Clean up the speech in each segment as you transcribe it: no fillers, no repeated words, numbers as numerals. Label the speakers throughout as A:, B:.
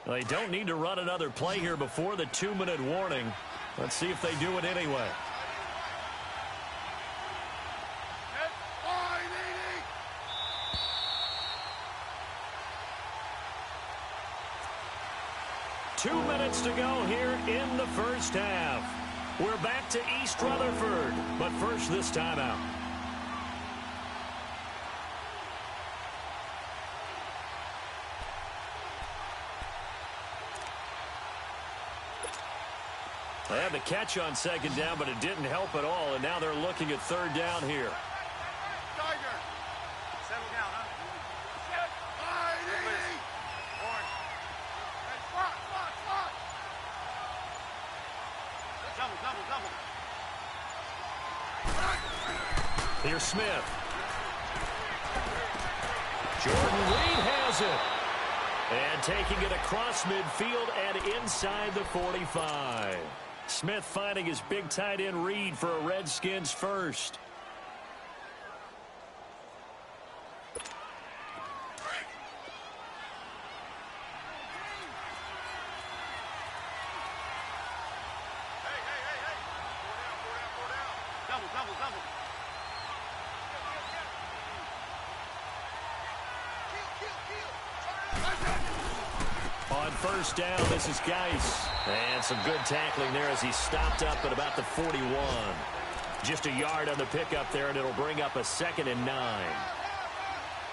A: They don't need to run another play here before the 2-minute warning. Let's see if they do it anyway. Two minutes to go here in the first half. We're back to East Rutherford, but first this timeout. They had the catch on second down, but it didn't help at all, and now they're looking at third down here.
B: Tiger, settle down, huh? Double.
A: Here's Smith. Jordan Reed has it. And taking it across midfield and inside the 45. Smith finding his big tight end Reed for a Redskins first.
B: Double.
A: On first down, this is Geis. And some good tackling there as he stopped up at about the 41. Just a yard on the pickup there, and it'll bring up a 2nd and 9.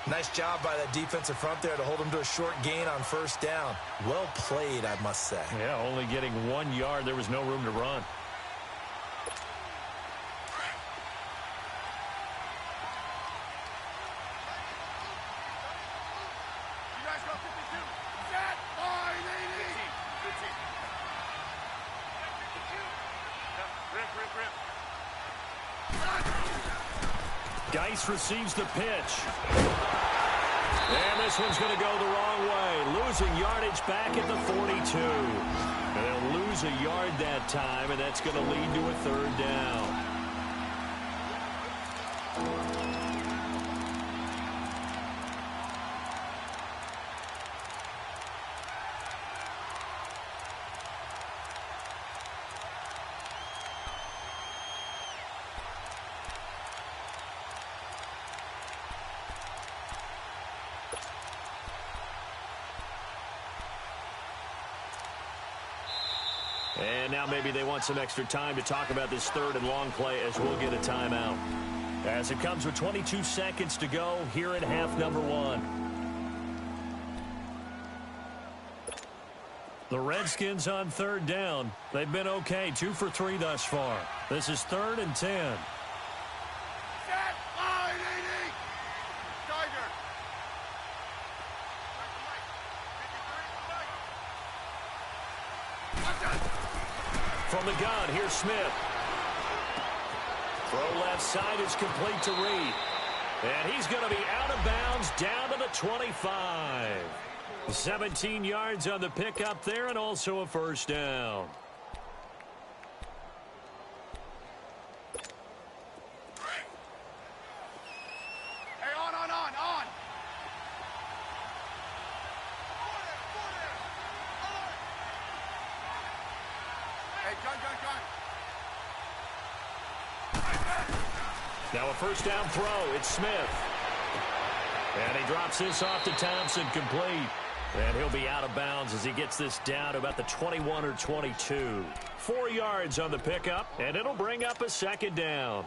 C: Nice job by that defensive front there to hold him to a short gain on first down. Well played, I must say.
A: Yeah, only getting 1 yard. There was no room to run. Geis receives the pitch. And this one's going to go the wrong way. Losing yardage back at the 42. And they'll lose a yard that time, and that's going to lead to a third down. And now maybe they want some extra time to talk about this third and long play as we'll get a timeout. As it comes with 22 seconds to go here in half number 1. The Redskins on third down. They've been okay, 2 for 3 thus far. This is 3rd and 10. From the gun, here's Smith. Throw left side is complete to Reed. And he's going to be out of bounds down to the 25. 17 yards on the pickup there and also a first down. Now a first down throw. It's Smith. And he drops this off to Thompson, complete. And he'll be out of bounds as he gets this down to about the 21 or 22. 4 yards on the pickup, and it'll bring up a second down.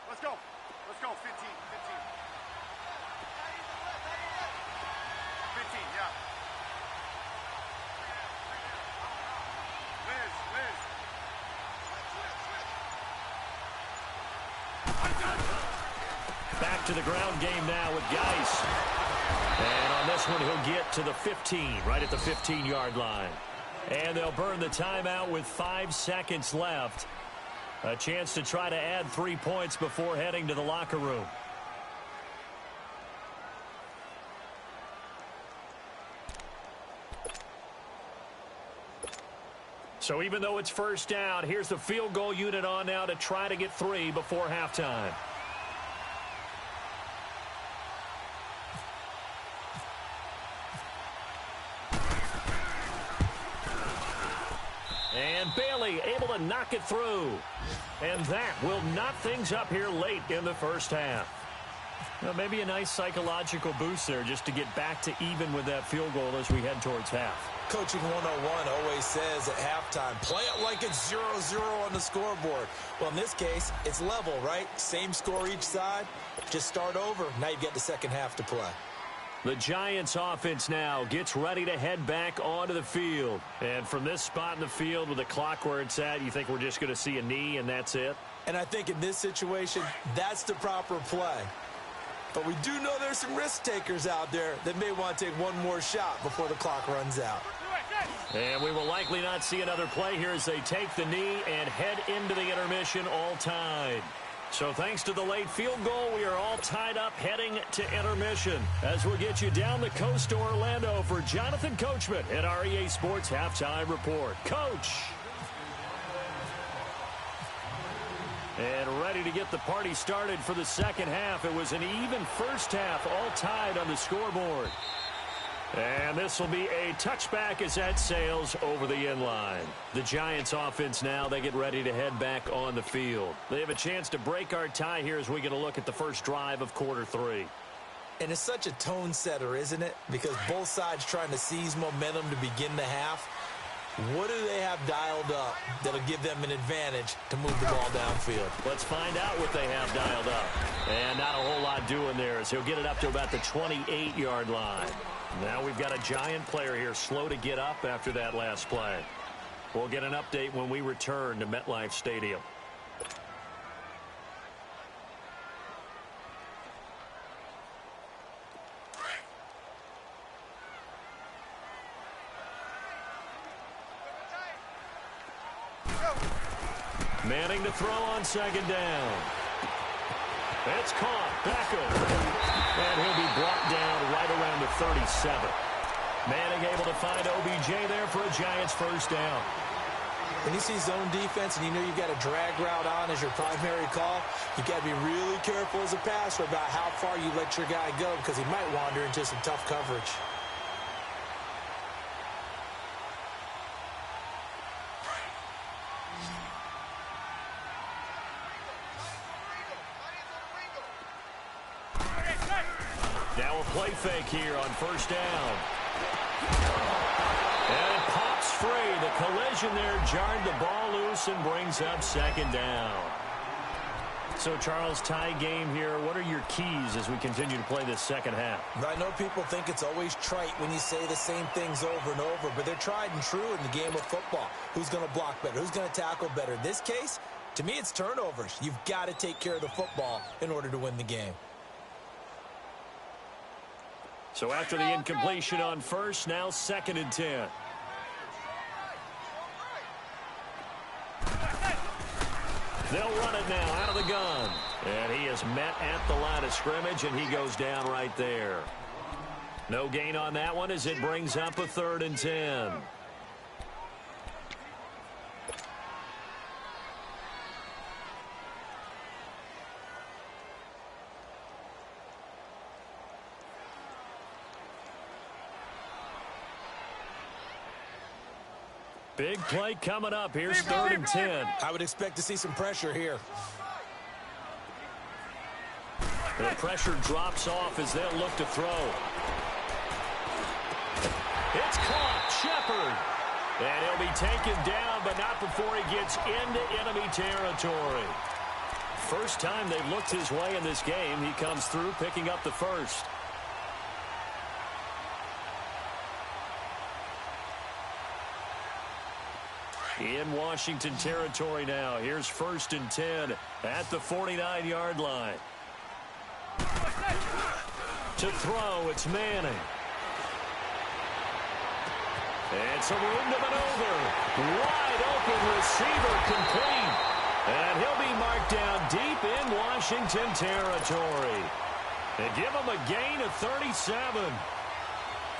B: Let's go, 15. 15, yeah.
A: Back to the ground game now with Geis. And on this one, he'll get to the 15, right at the 15-yard line. And they'll burn the timeout with 5 seconds left. A chance to try to add 3 points before heading to the locker room. So even though it's first down, here's the field goal unit on now to try to get 3 before halftime. And Bailey able to knock it through. And that will knock things up here late in the first half. Well, maybe a nice psychological boost there just to get back to even with that field goal as we head towards half.
C: Coaching 101 always says at halftime, play it like it's 0-0 on the scoreboard. Well, in this case, it's level, right? Same score each side. Just start over. Now you get the second half to play.
A: The Giants offense now gets ready to head back onto the field. And from this spot in the field with the clock where it's at, you think we're just going to see a knee and that's it?
C: And I think in this situation, that's the proper play. But we do know there's some risk takers out there that may want to take one more shot before the clock runs out.
A: And we will likely not see another play here as they take the knee and head into the intermission all tied. So thanks to the late field goal, we are all tied up heading to intermission. As we'll get you down the coast to Orlando for Jonathan Coachman at our EA Sports Halftime Report. Coach! And ready to get the party started for the second half. It was an even first half, all tied on the scoreboard. And this will be a touchback as that sails over the inline. The Giants offense now, they get ready to head back on the field. They have a chance to break our tie here as we get a look at the first drive of quarter 3.
C: And it's such a tone setter, isn't it? Because both sides trying to seize momentum to begin the half. What do they have dialed up that'll give them an advantage to move the ball downfield?
A: Let's find out what they have dialed up. And not a whole lot doing there as he'll get it up to about the 28-yard line. Now we've got a Giant player here slow to get up after that last play. We'll get an update when we return to MetLife Stadium. Manning to throw on second down. It's caught. Beckham. And he'll be brought down right around the 37. Manning able to find OBJ there for a Giants first down.
C: When you see zone defense and you know you've got a drag route on as your primary call, you've got to be really careful as a passer about how far you let your guy go because he might wander into some tough coverage.
A: Now a play fake here on first down. And it pops free. The collision there jarred the ball loose and brings up second down. So, Charles, tie game here. What are your keys as we continue to play this second half?
C: I know people think it's always trite when you say the same things over and over, but they're tried and true in the game of football. Who's going to block better? Who's going to tackle better? In this case, to me, it's turnovers. You've got to take care of the football in order to win the game.
A: So after the incompletion on first, now second and 10. They'll run it now out of the gun. And he is met at the line of scrimmage, and he goes down right there. No gain on that one as it brings up a 3rd and 10. Big play coming up. Here's 3rd and 10.
C: I would expect to see some pressure here.
A: The pressure drops off as they'll look to throw. It's caught. Shepard. And he'll be taken down, but not before he gets into enemy territory. First time they've looked his way in this game. He comes through picking up the first. In Washington territory now. Here's 1st and 10 at the 49-yard line. To throw, it's Manning. And some room to maneuver. Wide open receiver complete. And he'll be marked down deep in Washington territory. They give him a gain of 37.
C: Well,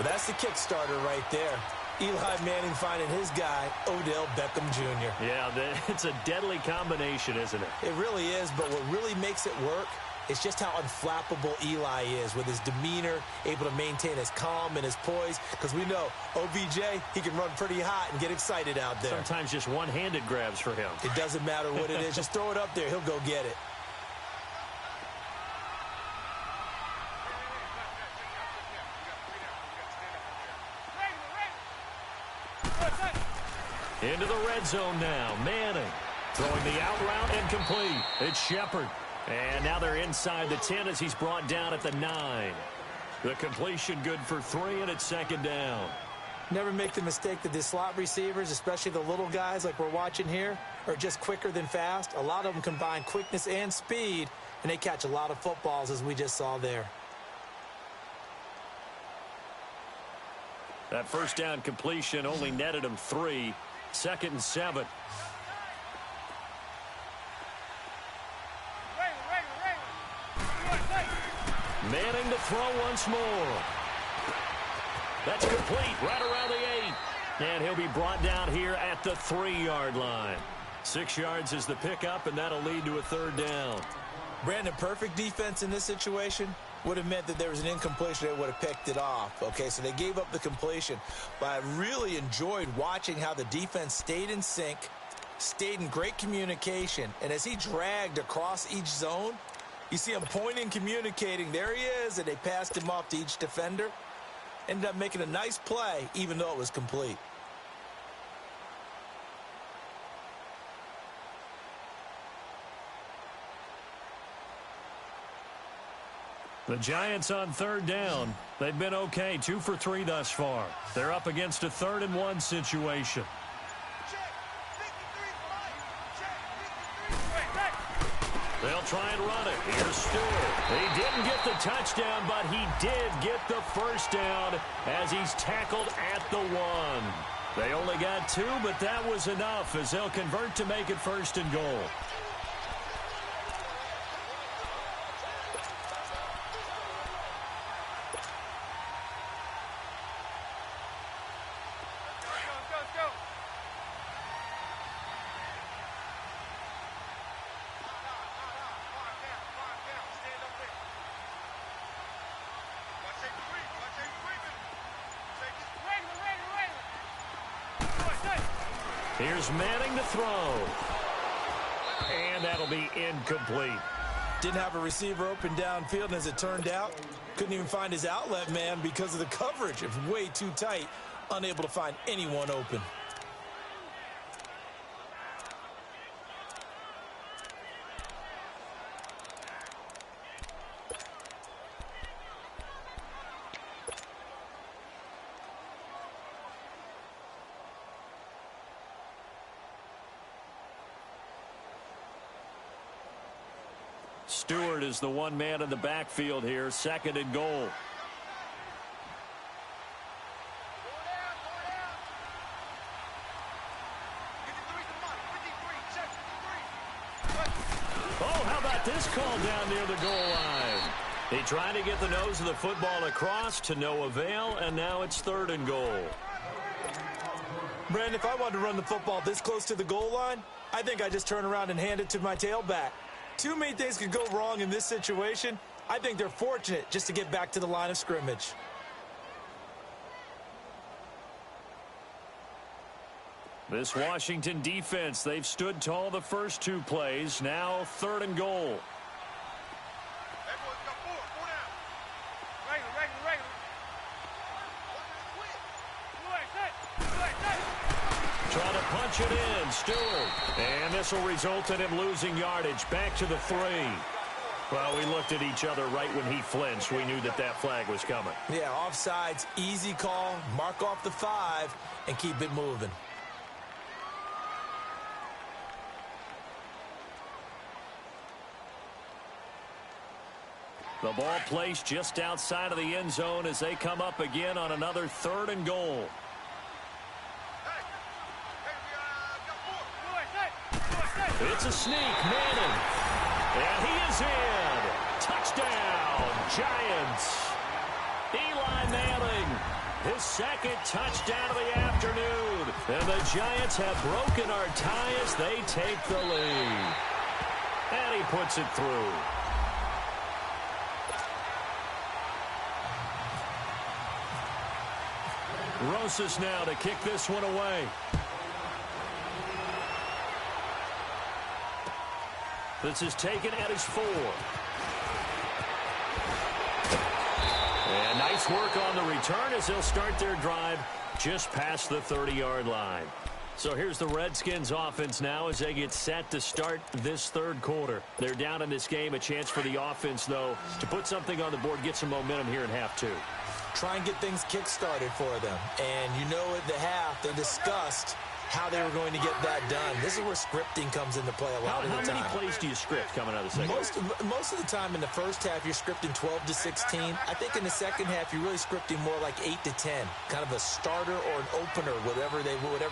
C: that's the kick starter right there. Eli Manning finding his guy, Odell Beckham Jr.
A: Yeah, it's a deadly combination, isn't it?
C: It really is, but what really makes it work is just how unflappable Eli is with his demeanor, able to maintain his calm and his poise, because we know OBJ, he can run pretty hot and get excited out there.
A: Sometimes just one-handed grabs for him.
C: It doesn't matter what it is. Just throw it up there. He'll go get it.
A: Into the red zone now. Manning throwing the out route incomplete. It's Shepard. And now they're inside the 10 as he's brought down at the 9. The completion good for 3, and it's second down.
C: Never make the mistake that the slot receivers, especially the little guys like we're watching here, are just quicker than fast. A lot of them combine quickness and speed, and they catch a lot of footballs as we just saw there.
A: That first down completion only netted him 3. Second and 7. Manning to throw once more. That's complete right around the 8. And he'll be brought down here at the 3-yard line. 6 yards is the pickup, and that'll lead to a third down.
C: Brandon, perfect defense in this situation would have meant that there was an incompletion. They would have picked it off. Okay, so they gave up the completion. But I really enjoyed watching how the defense stayed in sync, stayed in great communication. And as he dragged across each zone, you see him pointing, communicating. There he is, and they passed him off to each defender. Ended up making a nice play, even though it was complete.
A: The Giants on third down. They've been okay, 2 for 3 thus far. They're up against a 3rd and 1 situation. They'll try and run it. Here's Stewart. He didn't get the touchdown, but he did get the first down as he's tackled at the 1. They only got 2, but that was enough as they'll convert to make it 1st and goal. Here's Manning to throw. And that'll be incomplete.
C: Didn't have a receiver open downfield, and as it turned out, couldn't even find his outlet man because of the coverage. It was way too tight, unable to find anyone open.
A: Stewart is the one man in the backfield here, 2nd and goal. Oh, how about this call down near the goal line? He tried to get the nose of the football across to no avail, and now it's 3rd and goal.
C: Brandon, if I wanted to run the football this close to the goal line, I think I just turn around and hand it to my tailback. Too many things could go wrong in this situation. I think they're fortunate just to get back to the line of scrimmage.
A: This Washington defense, they've stood tall the first 2 plays. Now 3rd and goal. Trying to punch it in, Stewart. And this will result in him losing yardage. Back to the 3. Well, we looked at each other right when he flinched. We knew that that flag was coming.
C: Yeah, offsides, easy call. Mark off the 5 and keep it moving.
A: The ball placed just outside of the end zone as they come up again on another 3rd and goal. It's a sneak, Manning. And he is in. Touchdown, Giants. Eli Manning, his second touchdown of the afternoon. And the Giants have broken our tie as they take the lead. And he puts it through. Rosas now to kick this one away. This is taken at his 4. And nice work on the return as they'll start their drive just past the 30-yard line. So here's the Redskins offense now as they get set to start this third quarter. They're down in this game. A chance for the offense, though, to put something on the board, get some momentum here in half 2.
C: Try and get things kick-started for them. And you know at the half they discussed how they were going to get that done. This is where scripting comes into play a lot of the time.
A: How many plays do you script coming out of the second?
C: Most of the time in the first half, you're scripting 12 to 16. I think in the second half, you're really scripting more like 8 to 10. Kind of a starter or an opener, whatever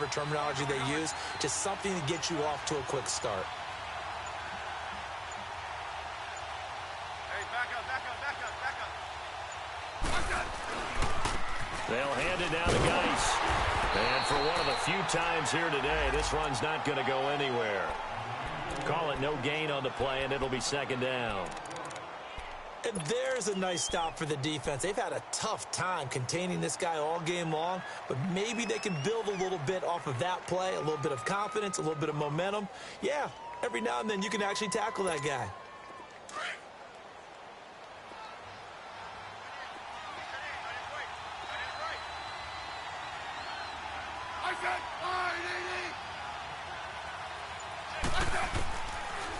C: terminology they use. Just something to get you off to a quick start.
B: Hey, back up.
A: They'll hand it down to Geis. And for one of the few times here today, this run's not going to go anywhere. Call it no gain on the play, and it'll be second down.
C: And there's a nice stop for the defense. They've had a tough time containing this guy all game long, but maybe they can build a little bit off of that play, a little bit of confidence, a little bit of momentum. Yeah, every now and then you can actually tackle that guy.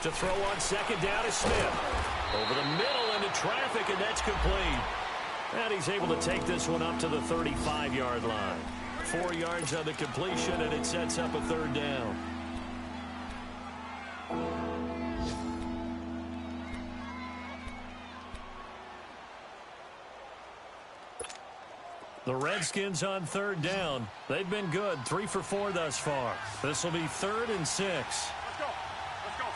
A: To throw on second down is Smith. Over the middle into traffic, and that's complete. And he's able to take this one up to the 35-yard line. 4 yards on the completion, and it sets up a third down. The Redskins on third down. They've been good, 3 for 4 thus far. This will be 3rd and 6.
B: Let's go, 15.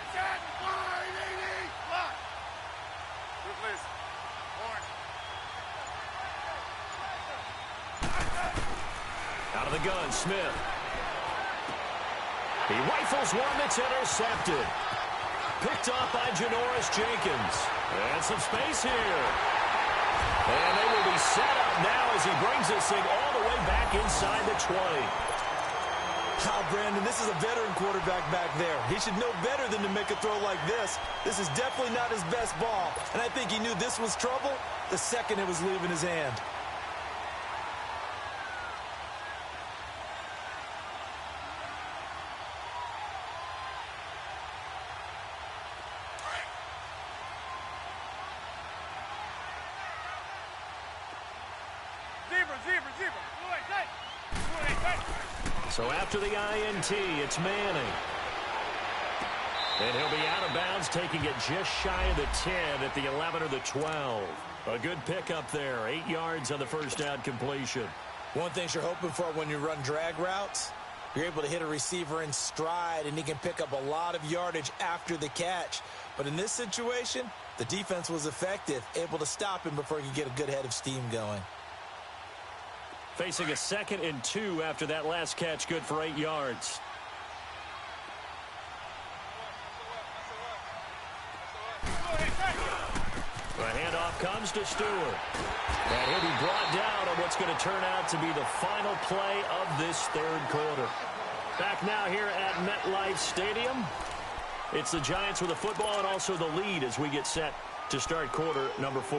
B: Set, wide, 80, block. Good list.
A: Out of the gun, Smith. He rifles one that's intercepted. Picked off by Janoris Jenkins. And some space here. And they will be set up now as he brings this thing all the way back inside the 20.
C: Brandon, this is a veteran quarterback back there. He should know better than to make a throw like this. This is definitely not his best ball. And I think he knew this was trouble the second it was leaving his hand.
A: So after the INT, it's Manning. And he'll be out of bounds, taking it just shy of the 10 at the 11 or the 12. A good pickup there, 8 yards on the first down completion.
C: One thing you're hoping for when you run drag routes, you're able to hit a receiver in stride, and he can pick up a lot of yardage after the catch. But in this situation, the defense was effective, able to stop him before he could get a good head of steam going.
A: Facing a 2nd and 2 after that last catch, good for 8 yards. The handoff comes to Stewart. And he'll be brought down on what's going to turn out to be the final play of this third quarter. Back now here at MetLife Stadium. It's the Giants with the football and also the lead as we get set to start quarter number 4.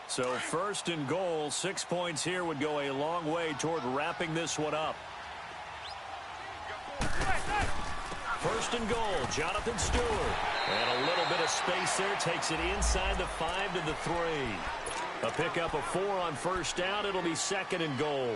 A: So 1st and goal, 6 points here would go a long way toward wrapping this one up. 1st and goal, Jonathan Stewart. And a little bit of space there, takes it inside the 5 to the 3. A pickup of 4 on first down, it'll be 2nd and goal.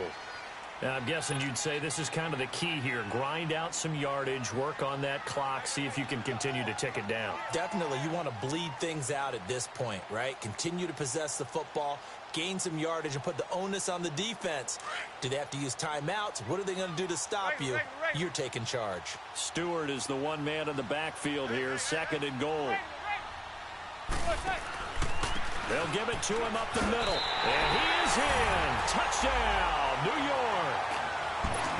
A: I'm guessing you'd say this is kind of the key here. Grind out some yardage, work on that clock, see if you can continue to tick it down.
C: Definitely, you want to bleed things out at this point, right? Continue to possess the football, gain some yardage, and put the onus on the defense. Do they have to use timeouts? What are they going to do to stop you? You're taking charge.
A: Stewart is the one man in the backfield here, second and goal. They'll give it to him up the middle. And he is in. Touchdown, New York.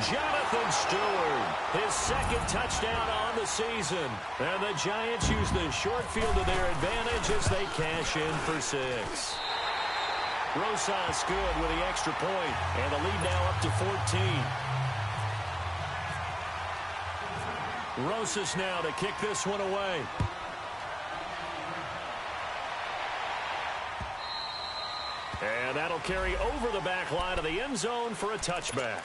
A: Jonathan Stewart, his second touchdown on the season. And the Giants use the short field to their advantage as they cash in for 6. Rosas good with the extra point. And the lead now up to 14. Rosas now to kick this one away. And that'll carry over the back line of the end zone for a touchback.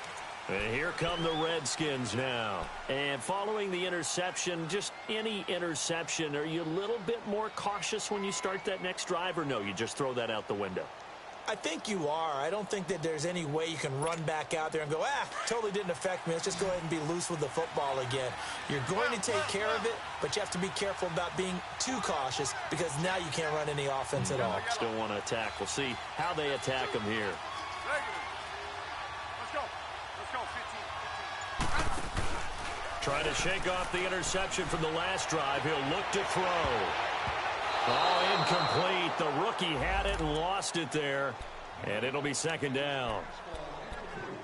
A: And here come the Redskins now. And following the interception, just any interception, are you a little bit more cautious when you start that next drive, or no, you just throw that out the window?
C: I think you are. I don't think that there's any way you can run back out there and go, totally didn't affect me. Let's just go ahead and be loose with the football again. You're going to take care of it, but you have to be careful about being too cautious because now you can't run any offense at all.
A: Still want to attack. We'll see how they attack them here.
B: Let's go. Let's go, 15.
A: Trying to shake off the interception from the last drive. He'll look to throw. Oh, incomplete. The rookie had it and lost it there. And it'll be second down.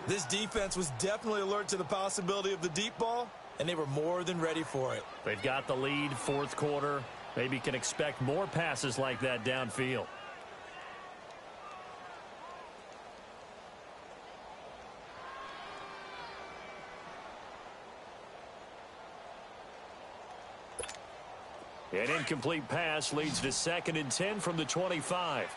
C: This defense was definitely alert to the possibility of the deep ball, and they were more than ready for it.
A: They've got the lead, fourth quarter. Maybe can expect more passes like that downfield. An incomplete pass leads to 2nd and 10 from the 25.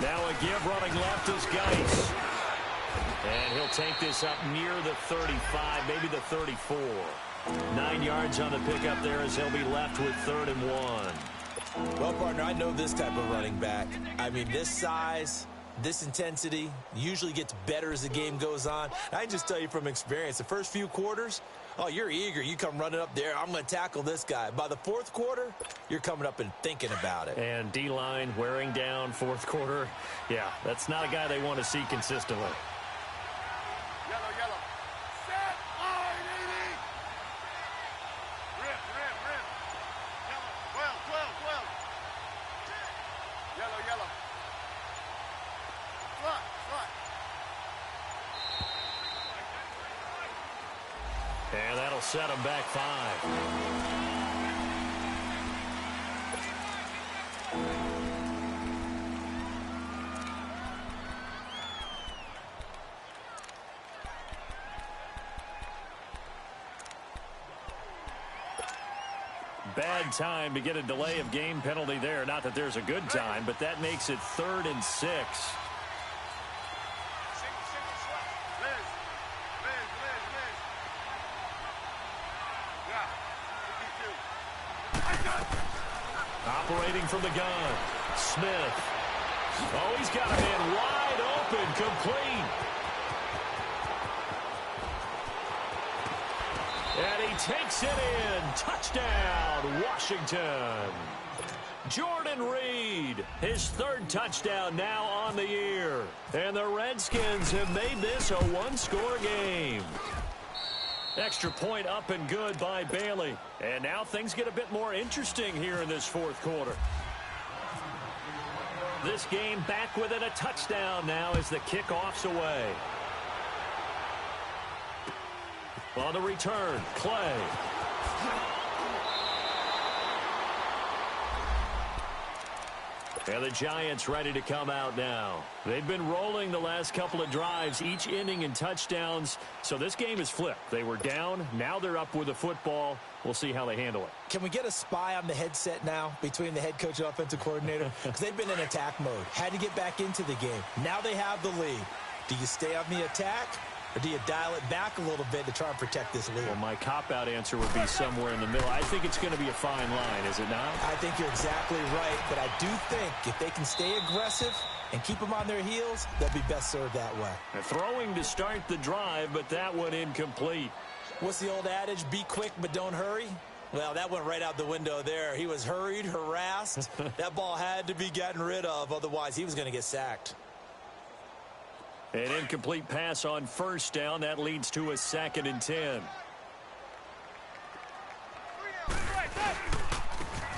A: Now a give running left is Geis. And he'll take this up near the 35, maybe the 34. 9 yards on the pickup there as he'll be left with 3rd and 1.
C: Well, partner, I know this type of running back. I mean, this size, this intensity usually gets better as the game goes on. I can just tell you from experience, the first few quarters, oh, you're eager. You come running up there, I'm going to tackle this guy. By the fourth quarter, you're coming up and thinking about it.
A: And D-line wearing down fourth quarter. Yeah, that's not a guy they want to see consistently.
B: Yellow, yellow. Set, line, 80. Rip. Yellow, 12. Yellow. Fly.
A: And that'll set him back 5. Bad time to get a delay of game penalty there. Not that there's a good time, but that makes it 3rd and 6. Operating from the gun, Smith. Oh, he's got a man wide open, complete. And he takes it in. Touchdown, Washington. Jordan Reed, his 3rd touchdown now on the year. And the Redskins have made this a 1-score game. Extra point up and good by Bailey. And now things get a bit more interesting here in this fourth quarter. This game back within a touchdown now as the kickoff's away. On the return, Clay. And the Giants ready to come out now. They've been rolling the last couple of drives, each inning in touchdowns. So this game is flipped. They were down. Now they're up with the football. We'll see how they handle it.
C: Can we get a spy on the headset now between the head coach and offensive coordinator? Because they've been in attack mode. Had to get back into the game. Now they have the lead. Do you stay on the attack Or do you dial it back a little bit to try and protect this lead?
A: Well, my cop-out answer would be somewhere in the middle. I think it's going to be a fine line, is it not?
C: I think you're exactly right, but I do think if they can stay aggressive and keep them on their heels, they'll be best served that way.
A: Throwing to start the drive, but that one incomplete.
C: What's the old adage? Be quick, but don't hurry. Well, that went right out the window there. He was hurried, harassed. That ball had to be gotten rid of, otherwise he was going to get sacked.
A: An incomplete pass on first down. That leads to a 2nd and 10.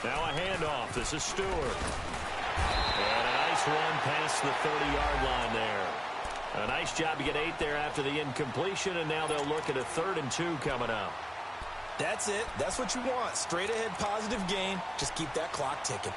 A: Now a handoff. This is Stewart. And a nice run past the 30-yard line there. A nice job to get 8 there after the incompletion, and now they'll look at a 3rd and 2 coming up.
C: That's it. That's what you want. Straight ahead positive gain. Just keep that clock ticking.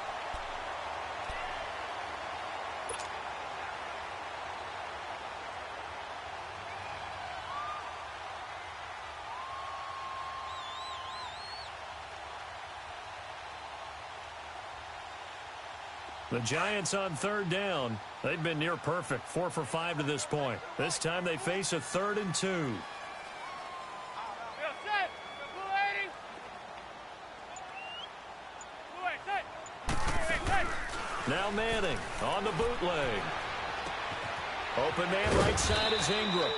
A: The Giants on 3rd down. They've been near perfect, 4 for 5 to this point. This time they face a 3rd and 2. Now Manning on the bootleg. Open man right side is Ingram.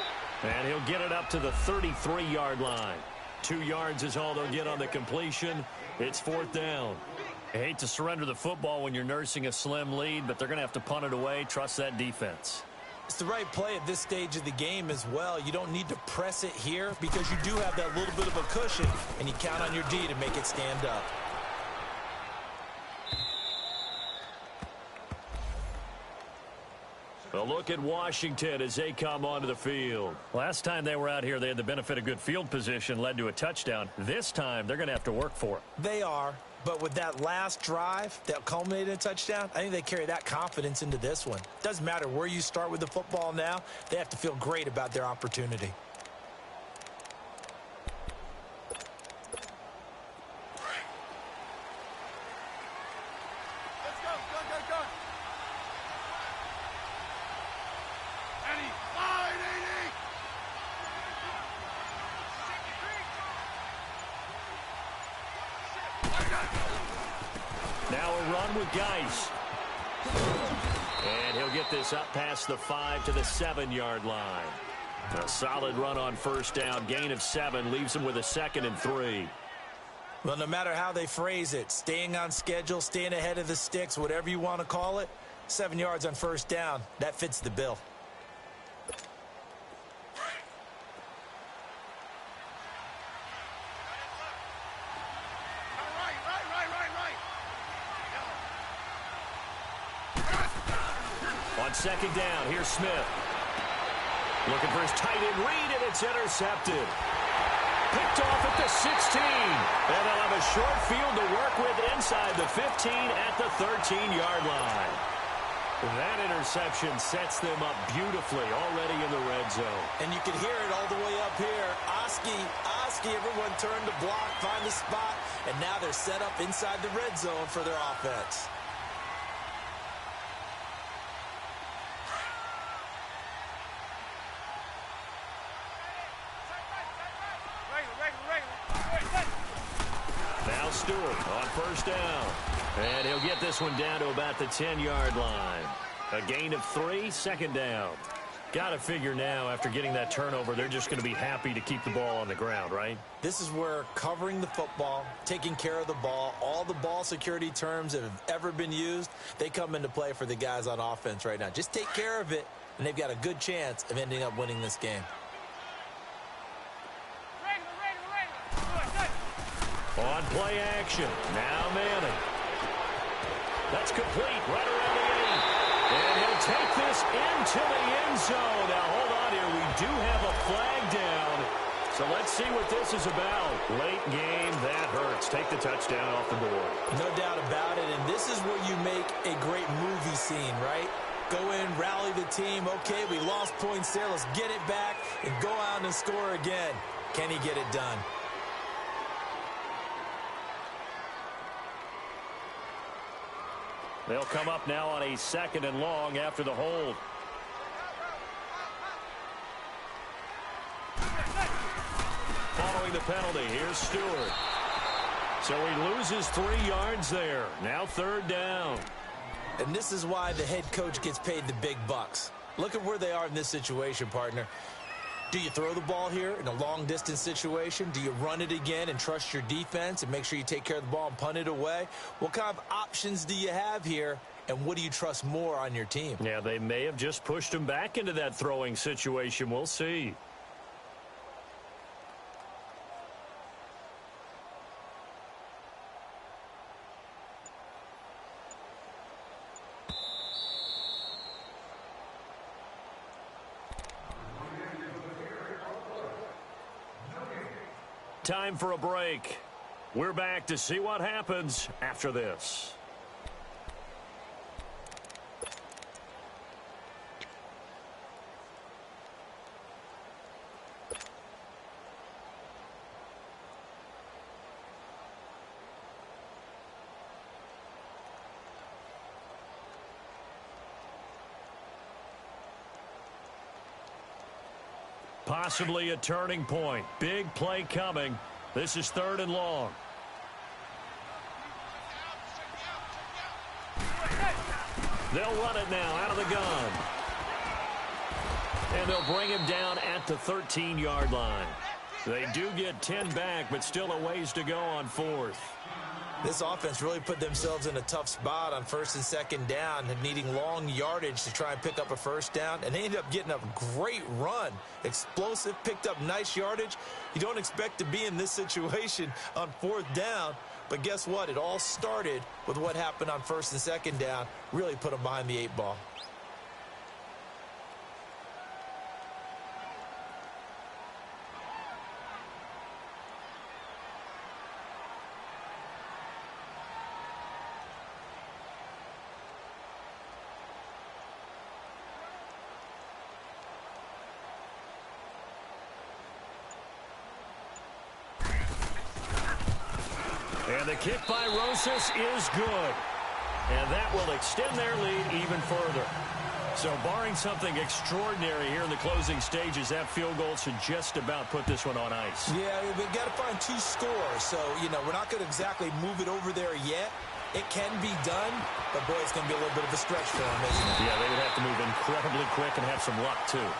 A: And he'll get it up to the 33-yard line. 2 yards is all they'll get on the completion. It's 4th down. I hate to surrender the football when you're nursing a slim lead, but they're going to have to punt it away. Trust that defense.
C: It's the right play at this stage of the game as well. You don't need to press it here because you do have that little bit of a cushion, and you count on your D to make it stand up.
A: A look at Washington as they come onto the field. Last time they were out here, they had the benefit of good field position, led to a touchdown. This time, they're going to have to work for it.
C: They are. But with that last drive that culminated in a touchdown, I think they carry that confidence into this one. Doesn't matter where you start with the football now. They have to feel great about their opportunity.
B: Let's go, go. Eddie, line, Eddie!
A: Now a run with Geis. And he'll get this up past the 5 to the 7-yard line. A solid run on first down. Gain of 7 leaves him with a 2nd and 3.
C: Well, no matter how they phrase it, staying on schedule, staying ahead of the sticks, whatever you want to call it, 7 yards on first down, that fits the bill.
A: On 2nd down, here's Smith. Looking for his tight end read, and it's intercepted. Picked off at the 16. And they'll have a short field to work with inside the 15 at the 13-yard line. That interception sets them up beautifully already in the red zone.
C: And you can hear it all the way up here. Oski, everyone turned to block, find the spot, and now they're set up inside the red zone for their offense.
A: Now Stewart on first down. And he'll get this one down to about the 10-yard line. A gain of 3, 2nd down. Got to figure now, after getting that turnover, they're just going to be happy to keep the ball on the ground, right?
C: This is where covering the football, taking care of the ball, all the ball security terms that have ever been used, they come into play for the guys on offense right now. Just take care of it, and they've got a good chance of ending up winning this game.
A: On play action. Now Manning. That's complete right around the 8. And he'll take this into the end zone. Now hold on here. We do have a flag down. So let's see what this is about. Late game, that hurts. Take the touchdown off the board.
C: No doubt about it. And this is where you make a great movie scene, right? Go in, rally the team. Okay, we lost points there. Let's get it back and go out and score again. Can he get it done?
A: They'll come up now on a 2nd and long after the hold. the penalty. Here's Stewart. So he loses 3 yards there. Now 3rd down.
C: And this is why the head coach gets paid the big bucks. Look at where they are in this situation, partner. Do you throw the ball here in a long-distance situation? Do you run it again and trust your defense and make sure you take care of the ball and punt it away? What kind of options do you have here, and what do you trust more on your team?
A: Yeah, they may have just pushed him back into that throwing situation. We'll see. Time for a break. We're back to see what happens after this. Possibly a turning point. Big play coming. This is 3rd and long. They'll run it now out of the gun. And they'll bring him down at the 13-yard line. They do get 10 back, but still a ways to go on 4th.
C: This offense really put themselves in a tough spot on 1st and 2nd down and needing long yardage to try and pick up a 1st down. And they ended up getting a great run. Explosive, picked up nice yardage. You don't expect to be in this situation on 4th down. But guess what? It all started with what happened on 1st and 2nd down. Really put them behind the 8 ball.
A: And the kick by Rosas is good. And that will extend their lead even further. So barring something extraordinary here in the closing stages, that field goal should just about put this one on ice.
C: Yeah, we've got to find 2 scores. So, we're not going to exactly move it over there yet. It can be done, but, boy, it's going to be a little bit of a stretch for them, isn't it?
A: Yeah, they would have to move incredibly quick and have some luck, too.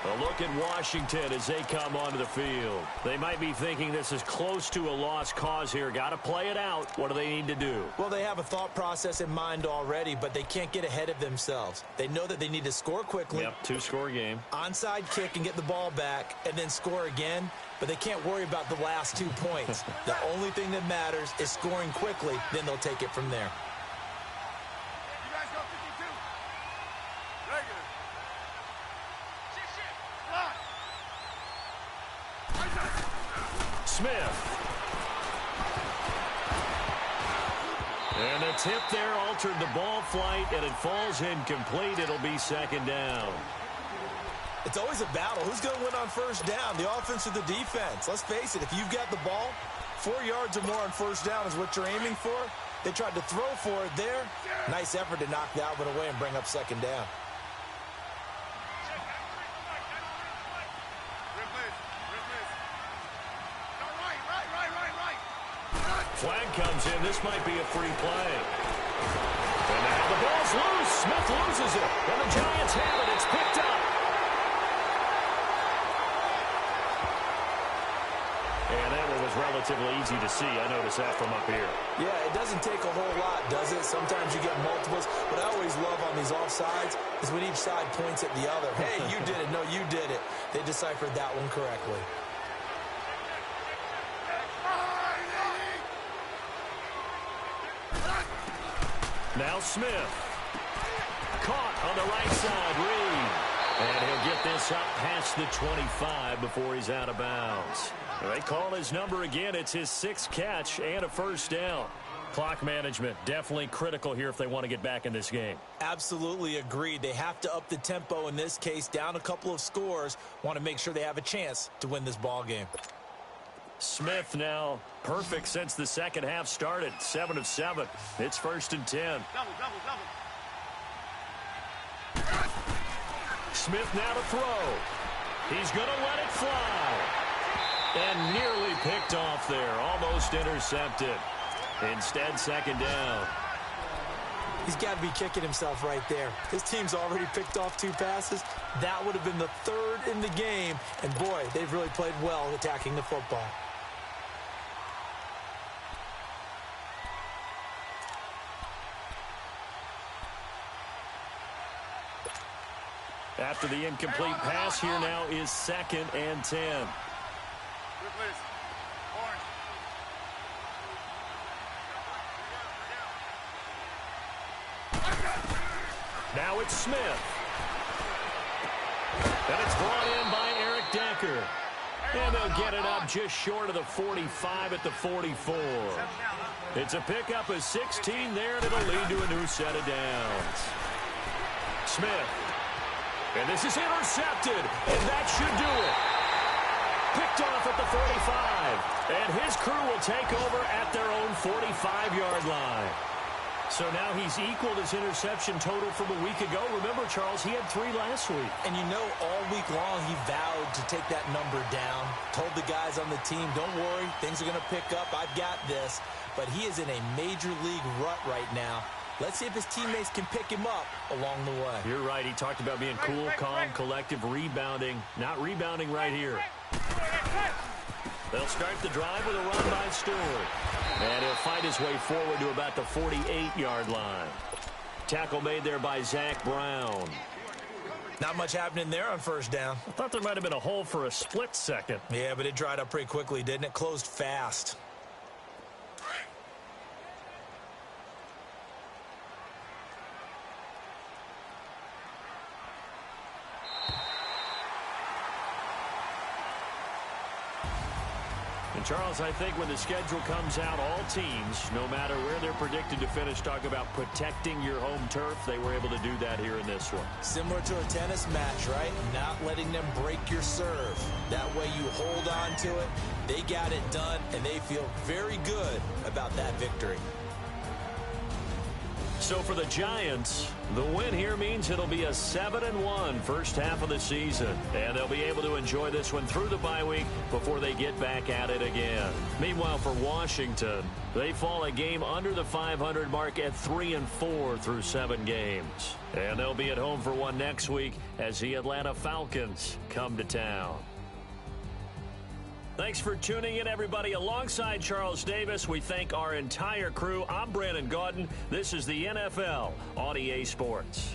A: A look at Washington as they come onto the field. They might be thinking this is close to a lost cause here. Got to play it out. What do they need to do?
C: Well, they have a thought process in mind already, but they can't get ahead of themselves. They know that they need to score quickly.
A: Yep, 2-score game.
C: Onside kick and get the ball back and then score again, but they can't worry about the last 2 points. The only thing that matters is scoring quickly, then they'll take it from there.
B: You guys go 52. Negative.
A: Smith. And the tip there altered the ball flight, and it falls incomplete. It'll be 2nd down.
C: It's always a battle. Who's going to win on 1st down, the offense or the defense? Let's face it, if you've got the ball, 4 yards or more on 1st down is what you're aiming for. They tried to throw for it there. Nice effort to knock that one away and bring up 2nd down.
A: Flag comes in. This might be a free play. And now the ball's loose. Smith loses it. And the Giants have it. It's picked up. And that one was relatively easy to see. I noticed that from up here.
C: Yeah, it doesn't take a whole lot, does it? Sometimes you get multiples. What I always love on these offsides is when each side points at the other. Hey, you did it. No, you did it. They deciphered that one correctly.
A: Now Smith. Caught on the right side, Reed. And he'll get this up past the 25 before he's out of bounds. They call his number again. It's his 6th catch and a 1st down. Clock management definitely critical here if they want to get back in this game.
C: Absolutely agreed. They have to up the tempo in this case, down a couple of scores. Want to make sure they have a chance to win this ball game.
A: Smith now perfect since the 2nd half started. 7 of 7. It's 1st and 10.
B: Double.
A: Smith now to throw. He's going to let it fly. And nearly picked off there. Almost intercepted. Instead, second down.
C: He's got to be kicking himself right there. His team's already picked off 2 passes. That would have been the 3rd in the game. And, boy, they've really played well attacking the football.
A: After the incomplete pass, here now is 2nd and 10. Now it's Smith. And it's brought in by Eric Decker. And they'll get it up just short of the 45 at the 44. It's a pickup of 16 there, and it'll lead to a new set of downs. Smith. And this is intercepted, and that should do it. Picked off at the 45. And his crew will take over at their own 45-yard line. So now he's equaled his interception total from a week ago. Remember, Charles, he had 3 last week.
C: And you know, all week long he vowed to take that number down. Told the guys on the team, don't worry, things are going to pick up. I've got this. But he is in a major league rut right now. Let's see if his teammates can pick him up along the way.
A: You're right. He talked about being cool, calm, collective, rebounding. Not rebounding right here. They'll start the drive with a run by Stewart. And he'll fight his way forward to about the 48-yard line. Tackle made there by Zach Brown.
C: Not much happening there on first down.
A: I thought there might have been a hole for a split second.
C: Yeah, but it dried up pretty quickly, didn't it? Closed fast.
A: And Charles, I think when the schedule comes out, all teams, no matter where they're predicted to finish, talk about protecting your home turf. They were able to do that here in this one.
C: Similar to a tennis match, right? Not letting them break your serve. That way you hold on to it. They got it done, and they feel very good about that victory.
A: So for the Giants, the win here means it'll be a 7-1 first half of the season. And they'll be able to enjoy this one through the bye week before they get back at it again. Meanwhile, for Washington, they fall a game under the 500 mark at 3-4 through 7 games. And they'll be at home for one next week as the Atlanta Falcons come to town. Thanks for tuning in, everybody. Alongside Charles Davis, we thank our entire crew. I'm Brandon Gaudin. This is the NFL on EA Sports.